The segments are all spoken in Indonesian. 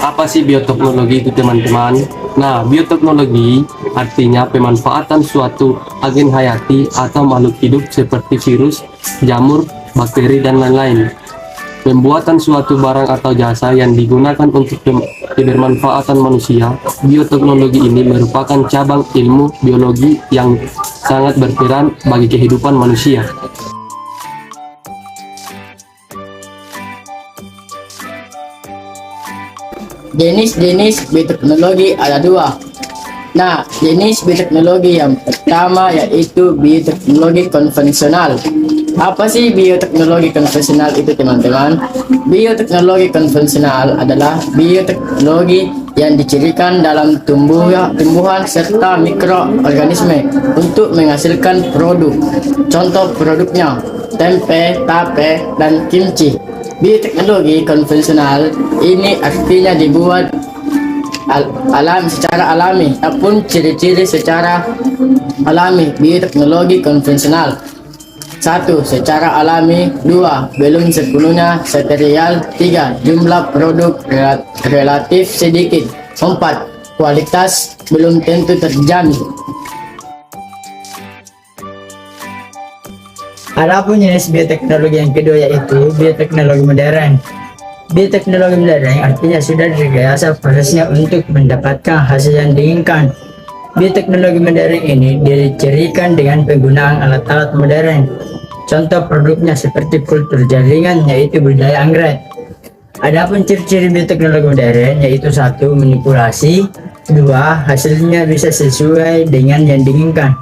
Apa sih bioteknologi itu teman-teman? Nah, bioteknologi artinya pemanfaatan suatu agen hayati atau makhluk hidup seperti virus, jamur, bakteri, dan lain-lain. Pembuatan suatu barang atau jasa yang digunakan untuk kebermanfaatan manusia. Bioteknologi ini merupakan cabang ilmu biologi yang sangat berperan bagi kehidupan manusia. Jenis-jenis bioteknologi ada dua. Nah, jenis bioteknologi yang pertama yaitu bioteknologi konvensional. Apa sih bioteknologi konvensional itu, teman-teman? Bioteknologi konvensional adalah bioteknologi yang dicirikan dalam tumbuhan serta mikroorganisme untuk menghasilkan produk. Contoh produknya tempe, tape, dan kimchi. Bioteknologi konvensional ini artinya dibuat secara alami, ataupun ciri-ciri secara alami. Bioteknologi konvensional: 1. Secara alami. 2. Belum sepenuhnya steril. 3. Jumlah produk relatif sedikit. 4. Kualitas belum tentu terjamin. Adapun jenis bioteknologi yang kedua yaitu bioteknologi modern. Bioteknologi modern artinya sudah direkayasa prosesnya untuk mendapatkan hasil yang diinginkan. Bioteknologi modern ini dicirikan dengan penggunaan alat-alat modern. Contoh produknya seperti kultur jaringan yaitu budidaya anggrek. Adapun ciri-ciri bioteknologi modern yaitu 1. Manipulasi. 2. Hasilnya bisa sesuai dengan yang diinginkan.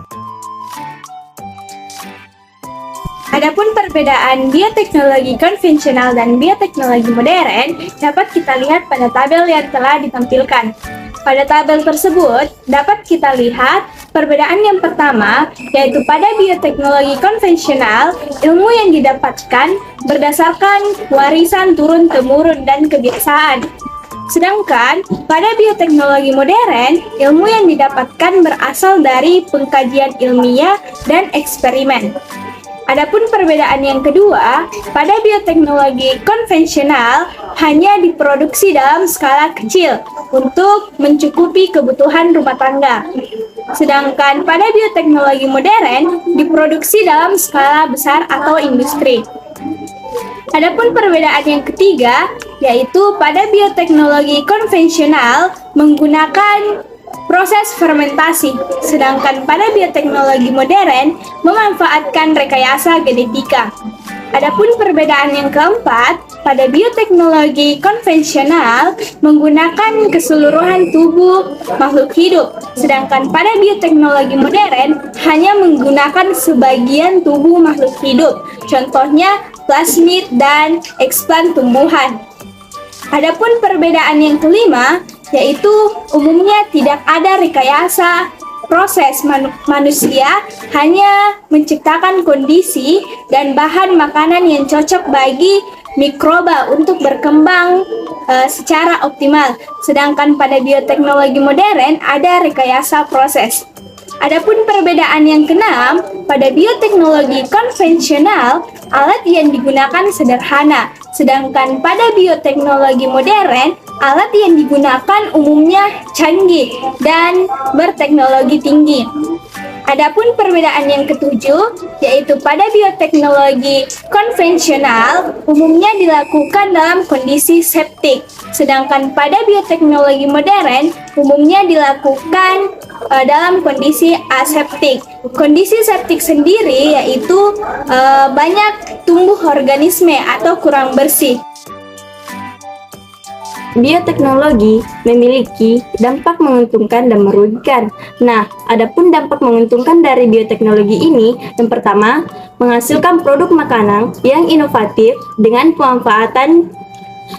Adapun perbedaan bioteknologi konvensional dan bioteknologi modern dapat kita lihat pada tabel yang telah ditampilkan. Pada tabel tersebut dapat kita lihat perbedaan yang pertama, yaitu pada bioteknologi konvensional, ilmu yang didapatkan berdasarkan warisan turun-temurun dan kebiasaan. Sedangkan pada bioteknologi modern, ilmu yang didapatkan berasal dari pengkajian ilmiah dan eksperimen. Adapun perbedaan yang kedua, pada bioteknologi konvensional hanya diproduksi dalam skala kecil untuk mencukupi kebutuhan rumah tangga. Sedangkan pada bioteknologi modern diproduksi dalam skala besar atau industri. Adapun perbedaan yang ketiga, yaitu pada bioteknologi konvensional menggunakan proses fermentasi, sedangkan pada bioteknologi modern memanfaatkan rekayasa genetika. Adapun perbedaan yang keempat, pada bioteknologi konvensional menggunakan keseluruhan tubuh makhluk hidup, sedangkan pada bioteknologi modern hanya menggunakan sebagian tubuh makhluk hidup, contohnya plasmid dan eksplan tumbuhan. Adapun perbedaan yang kelima, yaitu umumnya tidak ada rekayasa proses manusia hanya menciptakan kondisi dan bahan makanan yang cocok bagi mikroba untuk berkembang secara optimal. Sedangkan pada bioteknologi modern ada rekayasa proses. Adapun perbedaan yang keenam, pada bioteknologi konvensional alat yang digunakan sederhana, sedangkan pada bioteknologi modern alat yang digunakan umumnya canggih dan berteknologi tinggi. Adapun perbedaan yang ketujuh, yaitu pada bioteknologi konvensional umumnya dilakukan dalam kondisi septik, sedangkan pada bioteknologi modern umumnya dilakukan dalam kondisi aseptik. Kondisi septik sendiri yaitu banyak tumbuh organisme atau kurang bersih. Bioteknologi memiliki dampak menguntungkan dan merugikan. Nah, adapun dampak menguntungkan dari bioteknologi ini, yang pertama, menghasilkan produk makanan yang inovatif dengan pemanfaatan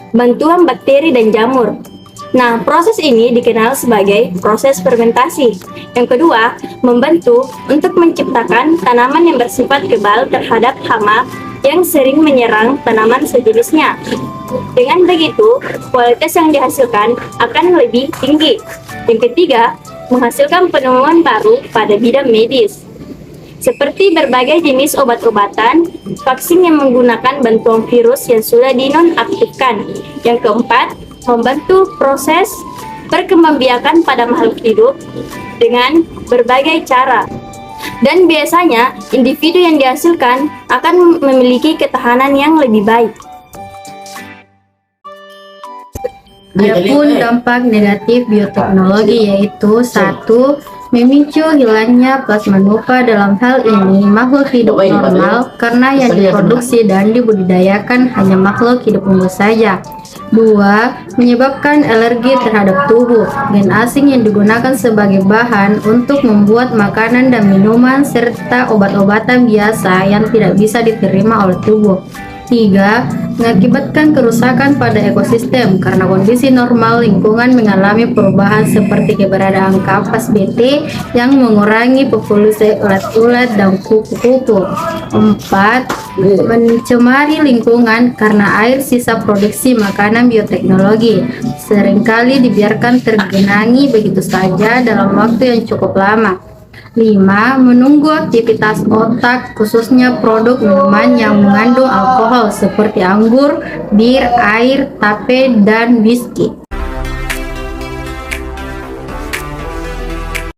bantuan bakteri dan jamur. Nah, proses ini dikenal sebagai proses fermentasi. Yang kedua, membantu untuk menciptakan tanaman yang bersifat kebal terhadap hama yang sering menyerang tanaman sejenisnya. Dengan begitu, kualitas yang dihasilkan akan lebih tinggi. Yang ketiga, menghasilkan penemuan baru pada bidang medis, seperti berbagai jenis obat-obatan, vaksin yang menggunakan bantuan virus yang sudah dinonaktifkan. Yang keempat, membantu proses perkembangbiakan pada makhluk hidup dengan berbagai cara. Dan biasanya individu yang dihasilkan akan memiliki ketahanan yang lebih baik. Adapun dampak negatif bioteknologi yaitu 1. Memicu hilangnya plasma nupa. Dalam hal ini makhluk hidup normal karena yang diproduksi dan dibudidayakan hanya makhluk hidup unggul saja. 2. Menyebabkan alergi terhadap tubuh. Gen asing yang digunakan sebagai bahan untuk membuat makanan dan minuman serta obat-obatan biasa yang tidak bisa diterima oleh tubuh. 3. Mengakibatkan kerusakan pada ekosistem karena kondisi normal lingkungan mengalami perubahan seperti keberadaan kapas BT yang mengurangi populasi ulat-ulat dan kupu-kupu. 4. Mencemari lingkungan karena air sisa produksi makanan bioteknologi seringkali dibiarkan tergenangi begitu saja dalam waktu yang cukup lama. 5. Menunggu aktivitas otak, khususnya produk minuman yang mengandung alkohol seperti anggur, bir, air, tape, dan whisky.